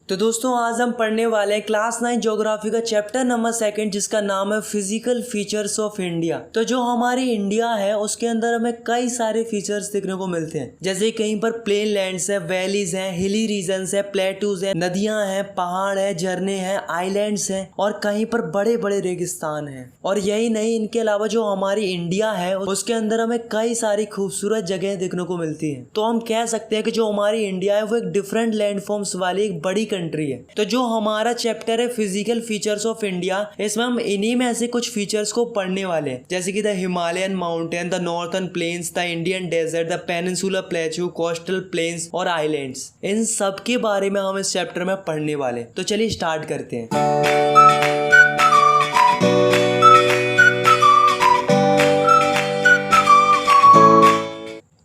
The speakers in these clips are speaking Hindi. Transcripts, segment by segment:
तो दोस्तों आज हम पढ़ने वाले हैं क्लास 9 ज्योग्राफी का चैप्टर नंबर 2 जिसका नाम है फिजिकल फीचर्स ऑफ इंडिया। तो जो हमारी इंडिया है उसके अंदर हमें कई सारे फीचर्स देखने को मिलते हैं, जैसे कहीं पर प्लेन लैंड्स है, वैलीज हैं, हिली रीजन्स है, प्लेटूज है, नदियां हैं, पहाड़ है, झरने हैं, आइलैंड्स हैं और कहीं पर बड़े बड़े रेगिस्तान हैं। और यही नहीं, इनके अलावा जो हमारी इंडिया है उसके अंदर हमें कई सारी खूबसूरत जगह देखने को मिलती है। तो हम कह सकते हैं कि जो हमारी इंडिया है वो एक डिफरेंट लैंडफॉर्म्स वाली एक बड़ी कंट्री है। तो जो हमारा चैप्टर है फिजिकल फीचर्स ऑफ इंडिया, इसमें हम इन्हीं में ऐसे कुछ फीचर्स को पढ़ने वाले हैं, जैसे कि the Himalayan mountain, the northern plains, the Indian desert, the peninsular plateau, coastal plains और आइलैंड्स। इन सब के बारे में हम इस चैप्टर में पढ़ने वाले। तो चलिए स्टार्ट करते हैं।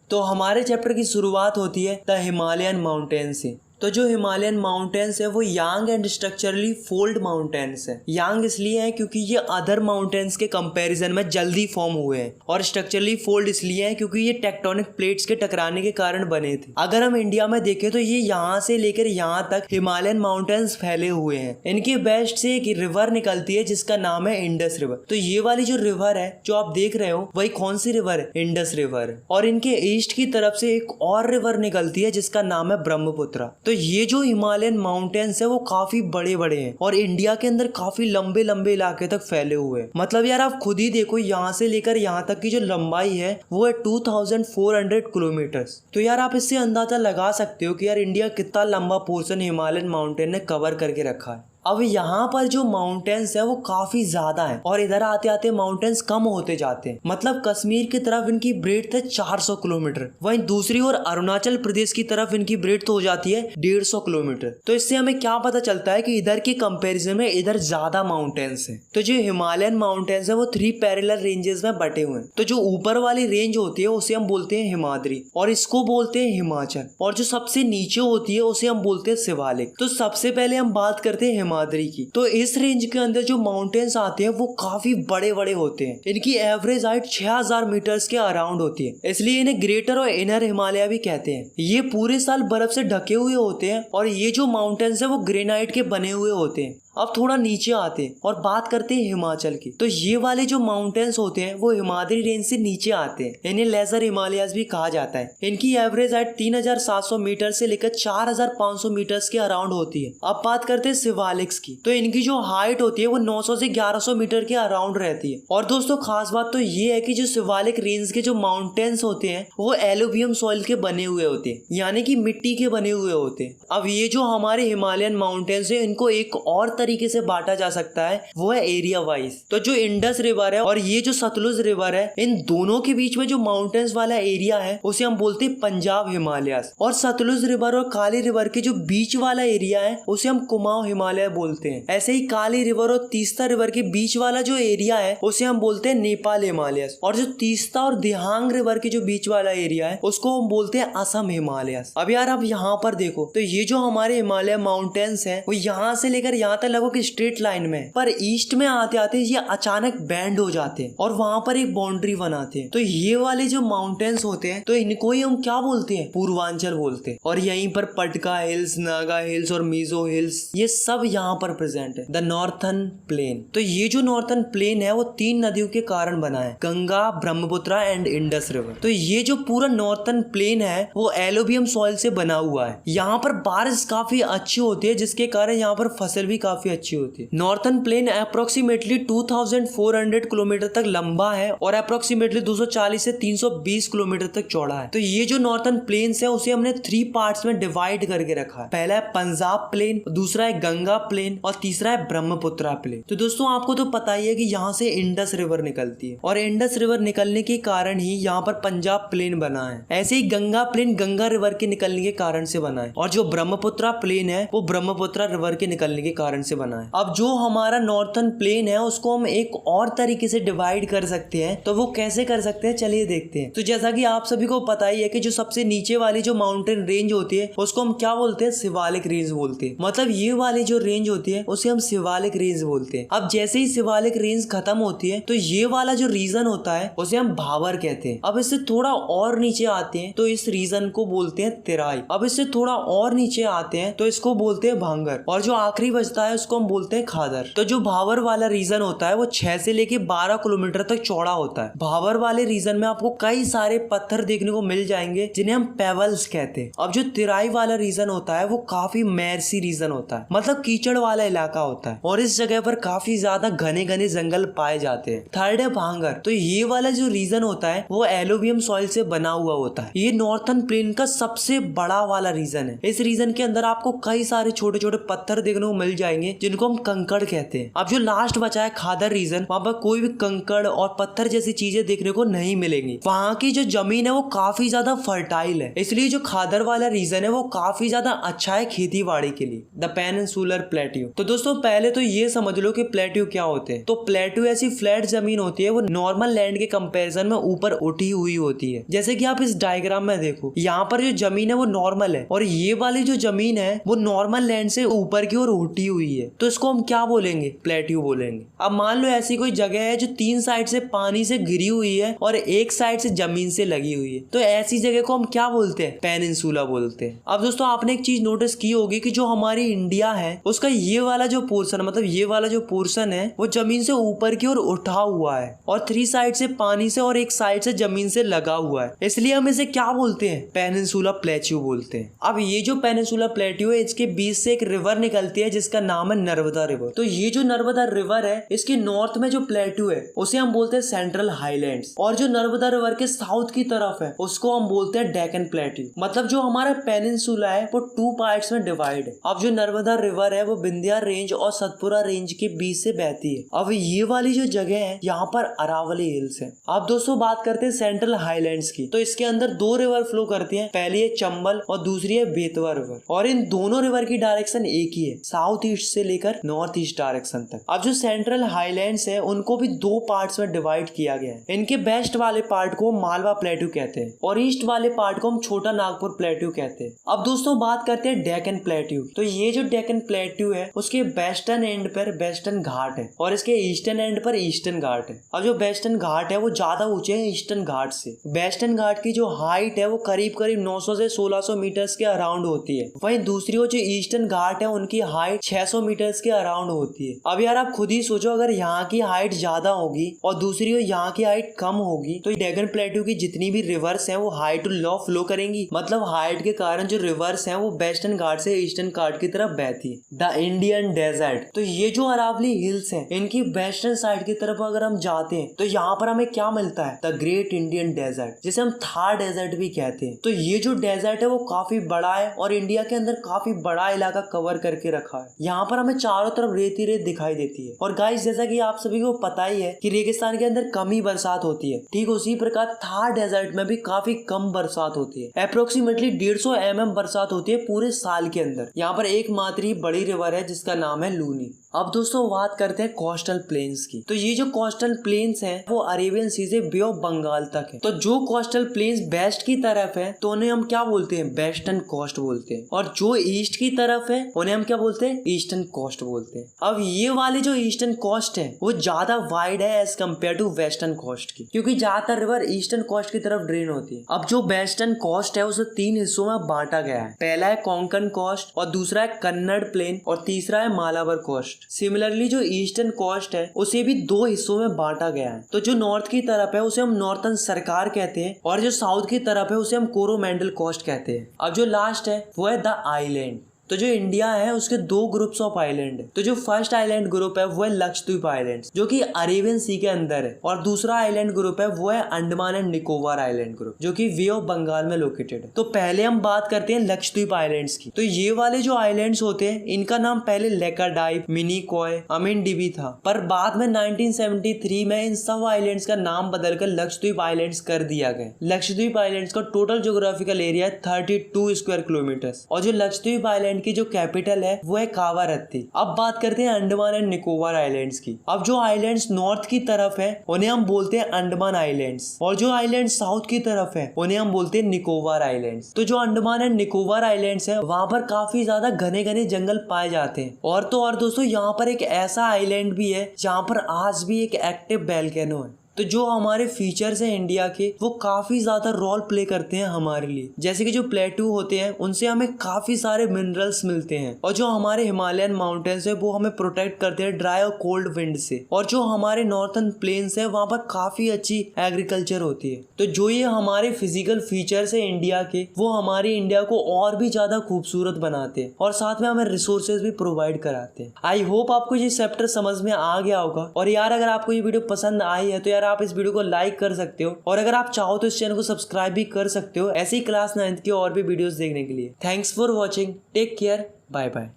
तो हमारे चैप्टर की शुरुआत होती है द हिमालयन माउंटेन से। तो जो हिमालयन माउंटेन्स है वो यांग एंड स्ट्रक्चरली फोल्ड माउंटेन्स है। यांग इसलिए है क्योंकि ये अदर माउंटेन्स के कंपैरिजन में जल्दी फॉर्म हुए हैं, और स्ट्रक्चरली फोल्ड इसलिए है क्योंकि ये टेक्टोनिक प्लेट्स के टकराने के कारण बने थे। अगर हम इंडिया में देखें तो ये यहाँ से लेकर यहाँ तक हिमालयन माउंटेन्स फैले हुए हैं। इनके बेस्ट से एक रिवर निकलती है जिसका नाम है इंडस रिवर। तो ये वाली जो रिवर है जो आप देख रहे हो वही कौन सी रिवर है? Indus river. और इनके ईस्ट की तरफ से एक और रिवर निकलती है जिसका नाम है ब्रह्मपुत्र। तो ये जो हिमालयन माउंटेन्स है वो काफी बड़े बड़े हैं और इंडिया के अंदर काफी लंबे लंबे इलाके तक फैले हुए हैं। मतलब यार आप खुद ही देखो, यहाँ से लेकर यहाँ तक की जो लंबाई है वो है 2400 किलोमीटर। तो यार आप इससे अंदाजा लगा सकते हो कि यार इंडिया कितना लंबा पोर्शन हिमालयन माउंटेन ने कवर करके रखा है। अब यहाँ पर जो माउंटेन्स है वो काफी ज्यादा है और इधर आते आते माउंटेन्स कम होते जाते हैं। मतलब कश्मीर की तरफ इनकी ब्रेड्थ है 400 किलोमीटर, वहीं दूसरी ओर अरुणाचल प्रदेश की तरफ इनकी ब्रेड्थ हो जाती है 150 किलोमीटर। तो इससे हमें क्या पता चलता है कि इधर के कंपैरिजन में इधर ज्यादा माउंटेन्स है। तो जो हिमालयन माउंटेन्स है वो 3 पैरेलल रेंजेस में बटे हुए हैं। तो जो ऊपर वाली रेंज होती है उसे हम बोलते हैं हिमाद्री और इसको बोलते हैं हिमाचल, और जो सबसे नीचे होती है उसे हम बोलते हैं शिवालिक। तो सबसे पहले हम बात करते हैं हिमाद्री की। तो इस रेंज के अंदर जो माउंटेन्स आते हैं वो काफी बड़े बड़े होते हैं। इनकी एवरेज हाइट 6000 मीटर्स के अराउंड होती है, इसलिए इन्हें ग्रेटर और इनर हिमालय भी कहते हैं। ये पूरे साल बर्फ से ढके हुए होते हैं और ये जो माउंटेन्स है वो ग्रेनाइट के बने हुए होते हैं। अब थोड़ा नीचे आते हैं और बात करते हैं हिमाचल की। तो ये वाले जो माउंटेन्स होते हैं वो हिमाद्री रेंज से नीचे आते हैं, इन्हें लेजर हिमालयास भी कहा जाता है। इनकी एवरेज हाइट 3700 मीटर से लेकर 4500 मीटर्स के अराउंड होती है। अब बात करते हैं शिवालिक्स की। तो इनकी जो हाइट होती है वो 900 से 1100 मीटर के अराउंड रहती है। और दोस्तों खास बात तो ये है कि जो शिवालिक रेंज के जो माउंटेन्स होते हैं वो एलुवियम सॉइल के बने हुए होते हैं, यानी कि मिट्टी के बने हुए होते हैं। अब ये जो हमारे हिमालयन माउंटेन्स है इनको एक और तरीके से बांटा जा सकता है, वो है एरिया वाइज। तो जो इंडस रिवर है और ये जो सतलुज रिवर है, इन दोनों के बीच में जो माउंटेन्स वाला एरिया है उसे हम बोलते हैं पंजाब हिमालयास। और सतलुज रिवर और काली रिवर के जो बीच वाला एरिया है उसे हम कुमाऊं हिमालय बोलते हैं। ऐसे ही काली रिवर और तीस्ता रिवर के बीच वाला जो एरिया है उसे हम बोलते हैं नेपाल हिमालयस। और जो तीस्ता और दिहांग रिवर के जो बीच वाला एरिया है उसको हम बोलते हैं असम हिमालयस। अब यार आप यहाँ पर देखो, तो ये जो हमारे हिमालय माउंटेन्स है वो यहाँ से लेकर यहाँ तक लगभग स्ट्रेट लाइन में, पर ईस्ट में आते आते ये अचानक बैंड हो जाते हैं और वहां पर एक बाउंड्री बनाते हैं। तो ये वाले जो माउंटेन्स होते हैं तो इनको ही हम क्या बोलते हैं? पूर्वांचल बोलते हैं। और यहीं पर पटका हिल्स, नागा हिल्स और मिजो हिल्स, ये सब यहाँ पर प्रेजेंट है। The northern plain. तो ये जो नॉर्थर्न प्लेन है वो 3 नदियों के कारण बना है, Ganga, Brahmaputra and Indus river. तो ये जो पूरा नॉर्थर्न प्लेन है वो एलुवियम सॉइल से बना हुआ है। यहाँ पर बारिश काफी अच्छी होती है जिसके कारण यहाँ पर फसल भी काफी अच्छी होती है। नॉर्थर्न प्लेन अप्रोक्सीमेटली 2400 किलोमीटर तक लंबा है और अप्रोक्सीमेटली 240 से 320 किलोमीटर तक चौड़ा है। तो ये जो नॉर्थर्न प्लेन्स है उसे हमने 3 पार्ट्स में डिवाइड करके रखा है। पहला है पंजाब प्लेन, दूसरा है गंगा प्लेन और तीसरा है ब्रह्मपुत्र प्लेन। तो दोस्तों आपको तो पता ही है कि यहाँ से इंडस रिवर निकलती है और इंडस रिवर निकलने के कारण ही यहाँ पर पंजाब प्लेन बना है। ऐसे ही गंगा प्लेन गंगा रिवर के निकलने के कारण से बना है और जो ब्रह्मपुत्र प्लेन है वो ब्रह्मपुत्र रिवर के निकलने के कारण से बना है। अब जो हमारा नॉर्थर्न प्लेन है उसको हम एक और तरीके से डिवाइड कर सकते हैं, तो वो कैसे कर सकते हैं चलिए देखते हैं। तो जैसा कि आप सभी को पता ही है कि जो सबसे नीचे वाली जो माउंटेन रेंज होती है उसको हम क्या बोलते हैं, शिवालिक रेंज बोलते हैं। मतलब ये वाली जो रेंज होती है उसे हम शिवालिक रेंज बोलते हैं। अब जैसे ही शिवालिक रेंज खत्म होती है तो ये वाला जो रीजन होता है उसे हम भाबर कहते हैं। अब इससे थोड़ा और नीचे आते हैं तो इस रीजन को बोलते हैं तेराई। अब इससे थोड़ा और नीचे आते हैं तो इसको बोलते हैं भांगर, और जो आखिरी बचता है उसको हम बोलते हैं खादर। तो जो भाबर वाला रीजन होता है वो 6 से लेके 12 किलोमीटर तक चौड़ा होता है। भाबर वाले रीजन में आपको कई सारे पत्थर देखने को मिल जाएंगे जिन्हें हम पेबल्स कहते हैं। अब जो तेराई वाला रीजन होता है वो काफी मैरसी रीजन होता है, मतलब कीचड़ वाला इलाका होता है, और इस जगह पर काफी ज्यादा घने घने जंगल पाए जाते हैं। थर्ड है भांगर। तो ये वाला जो रीजन होता है वो एलुवियम सॉइल से बना हुआ होता है। ये नॉर्थर्न प्लेन का सबसे बड़ा वाला रीजन है। इस रीजन के अंदर आपको कई सारे छोटे छोटे पत्थर देखने को मिल जाएंगे जिनको हम कंकड़ कहते हैं। अब जो लास्ट बचा है खादर रीजन, वहाँ पर कोई भी कंकड़ और पत्थर जैसी चीजें देखने को नहीं मिलेंगी। वहाँ की जो जमीन है वो काफी ज्यादा फर्टाइल है, इसलिए जो खादर वाला रीजन है वो काफी ज्यादा अच्छा है खेती बाड़ी के लिए। The peninsular plateau. तो दोस्तों पहले तो ये समझ लो कि प्लेट्यू क्या होते हैं। तो प्लेट्यू ऐसी फ्लैट जमीन होती है, वो नॉर्मल लैंड के कंपैरिजन में ऊपर उठी हुई होती है। जैसे कि आप इस डायग्राम में देखो, यहाँ पर जो जमीन है वो नॉर्मल है और ये वाली जो जमीन है वो नॉर्मल लैंड से ऊपर की ओर उठी हुई है। तो इसको हम क्या बोलेंगे, प्लेट्यू बोलेंगे। अब मान लो ऐसी कोई जगह है जो 3 साइड से पानी से घिरी हुई है और एक साइड से जमीन से लगी हुई है, तो ऐसी जगह को हम क्या बोलते हैं, पेनिनसुला बोलते हैं। अब दोस्तों आपने एक चीज नोटिस की होगी कि जो हमारी इंडिया है उसका ये वाला जो पोर्शन, मतलब ये वाला जो पोर्शन है वो जमीन से ऊपर की ओर उठा हुआ है और 3 साइड से पानी से और एक साइड से जमीन से लगा हुआ है, इसलिए हम इसे क्या बोलते हैं, पेनिनसुला प्लेट्यू बोलते हैं। अब ये जो पेनिनसुला प्लेट्यू है इसके बीच से एक रिवर निकलती है जिसका नाम है नर्मदा रिवर। तो ये जो नर्मदा रिवर है इसके नॉर्थ में जो प्लेट्यू है उसे हम बोलते हैं सेंट्रल हाईलैंड्स, और जो नर्मदा रिवर के साउथ की तरफ है उसको हम बोलते हैं डेक्कन प्लेट्यू। मतलब जो हमारा पेनिनसुला है वो 2 पार्ट्स में डिवाइड है। अब जो नर्मदा रिवर है वो विंध्या रेंज और सतपुरा रेंज के बीच से बहती है। अब ये वाली जो जगह है यहाँ पर अरावली हिल्स है। अब दोस्तों बात करते हैं सेंट्रल हाईलैंड्स की। तो इसके अंदर 2 रिवर फ्लो करती हैं, पहली है चंबल और दूसरी है बेतवा रिवर, और इन दोनों रिवर की डायरेक्शन एक ही है, साउथ ईस्ट से लेकर नॉर्थ ईस्ट डायरेक्शन तक। अब जो सेंट्रल हाईलैंड्स है उनको भी 2 पार्ट्स में डिवाइड किया गया है। इनके वेस्ट वाले पार्ट को मालवा प्लेट्यू कहते हैं और ईस्ट वाले पार्ट को हम छोटा नागपुर प्लेट्यू कहते हैं। अब दोस्तों बात करते हैं डेक्कन प्लेट्यू। तो ये जो डेक्कन प्लेट्यू है उसके वेस्टर्न एंड पर वेस्टर्न घाट है और इसके ईस्टर्न एंड पर ईस्टर्न घाट है। अब जो वेस्टर्न घाट है वो ज्यादा ऊंचे हैं ईस्टर्न घाट से। वेस्टर्न घाट की जो हाइट है वो करीब करीब 900 से 1600 मीटर्स के अराउंड होती है। वहीं दूसरी ओर जो ईस्टर्न घाट है उनकी हाइट 600 मीटर्स के अराउंड होती है। अब यार आप खुद ही सोचो, अगर यहाँ की हाइट ज्यादा होगी और दूसरी ओर यहाँ की हाइट कम होगी तो डेक्कन प्लेट्यू की जितनी भी रिवर्स हैं वो हाइट टू लो फ्लो करेंगी। मतलब हाइट के कारण जो रिवर्स हैं वो वेस्टर्न घाट से ईस्टर्न घाट की तरफ बहती है। The Indian desert. तो ये जो अरावली हिल्स हैं इनकी वेस्टर्न साइड की तरफ अगर हम जाते हैं तो यहाँ पर हमें क्या मिलता है, द ग्रेट इंडियन डेजर्ट, जिसे हम थार डेजर्ट भी कहते हैं। तो ये जो डेजर्ट है वो काफी बड़ा है और इंडिया के अंदर काफी बड़ा इलाका कवर करके रखा है। यहाँ पर हमें चारों तरफ रेत ही रेत दिखाई देती है। और गाइस जैसा कि आप सभी को पता ही है कि रेगिस्तान के अंदर कम ही बरसात होती है, ठीक उसी प्रकार थार डेजर्ट में भी काफी कम बरसात होती है। अप्रोक्सीमेटली 150 mm बरसात होती है पूरे साल के अंदर। यहाँ पर एकमात्र ही बड़ी रिवर है जिसका नाम है लूनी। अब दोस्तों बात करते हैं कोस्टल प्लेन्स की। तो ये जो कोस्टल प्लेन्स हैं वो अरेबियन सी से बे ऑफ बंगाल तक है। तो जो कोस्टल प्लेन्स वेस्ट की तरफ है तो उन्हें हम क्या बोलते हैं, वेस्टर्न कोस्ट बोलते हैं, और जो ईस्ट की तरफ है उन्हें हम क्या बोलते हैं, ईस्टर्न कोस्ट बोलते हैं। अब ये वाली जो ईस्टर्न कोस्ट है वो ज्यादा वाइड है as compare to western coast की, क्योंकि ज्यादातर रिवर ईस्टर्न कोस्ट की तरफ ड्रेन होती है। अब जो वेस्टर्न कोस्ट है उसे 3 हिस्सों में बांटा गया है। पहला है कोंकण कोस्ट और दूसरा है कन्नड़ प्लेन और तीसरा है मालाबार कोस्ट। सिमिलरली जो ईस्टर्न कोस्ट है उसे भी 2 हिस्सों में बांटा गया है। तो जो नॉर्थ की तरफ है उसे हम नॉर्थर्न सरकार कहते हैं और जो साउथ की तरफ है उसे हम कोरोमंडल कोस्ट कहते हैं। अब जो लास्ट है वो है द आइलैंड। तो जो इंडिया है उसके 2 ग्रुप्स ऑफ आइलैंड है। तो जो फर्स्ट आइलैंड ग्रुप है वो है लक्षद्वीप आइलैंड जो कि अरेबियन सी के अंदर है, और दूसरा आइलैंड ग्रुप है वो है Andaman and Nicobar island group जो कि वे ऑफ बंगाल में लोकेटेड है। तो पहले हम बात करते हैं लक्षद्वीप आइलैंड्स की। तो ये वाले जो आइलैंड्स होते हैं इनका नाम पहले लेकाडाइप, मिनीकॉय, अमिनडीबी था, पर बाद में 1973 में इन सब आइलैंड्स का नाम बदलकर लक्षद्वीप आइलैंड्स कर दिया गया। लक्षद्वीप आइलैंड्स का टोटल ज्योग्राफिकल एरिया है 32 स्क्वायर किलोमीटर, और जो लक्षद्वीप आइलैंड आइलैंड की जो कैपिटल है वो है कावारत्ती। अब बात करते हैं अंडमान एंड निकोबार आइलैंड्स की। अब जो आइलैंड्स नॉर्थ की तरफ है उन्हें हम बोलते हैं अंडमान आइलैंड्स, और जो आइलैंड साउथ की तरफ है उन्हें हम बोलते हैं निकोबार आइलैंड्स। तो जो अंडमान एंड निकोबार आइलैंड्स है वहां पर काफी ज्यादा घने घने जंगल पाए जाते हैं। और तो और दोस्तों यहाँ पर एक ऐसा आइलैंड भी है जहाँ पर आज भी एक एक्टिव वोल्केनो है। तो जो हमारे फीचर्स हैं इंडिया के वो काफी ज्यादा रोल प्ले करते हैं हमारे लिए। जैसे कि जो प्लेटू होते हैं उनसे हमें काफी सारे मिनरल्स मिलते हैं, और जो हमारे हिमालयन माउंटेन्स है वो हमें प्रोटेक्ट करते हैं ड्राई और कोल्ड विंड से। और जो हमारे नॉर्थन प्लेन्स है वहां पर काफी अच्छी एग्रीकल्चर होती है। तो जो ये हमारे फिजिकल फीचर्स है इंडिया के वो हमारे इंडिया को और भी ज्यादा खूबसूरत बनाते हैं और साथ में हमें रिसोर्सेज भी प्रोवाइड कराते हैं। आई होप आपको ये चैप्टर समझ में आ गया होगा। और यार अगर आपको ये वीडियो पसंद आई है तो यार आप इस वीडियो को लाइक कर सकते हो, और अगर आप चाहो तो इस चैनल को सब्सक्राइब भी कर सकते हो ऐसे ही क्लास 9th की और भी वीडियोस देखने के लिए। Thanks for watching, take care, bye bye.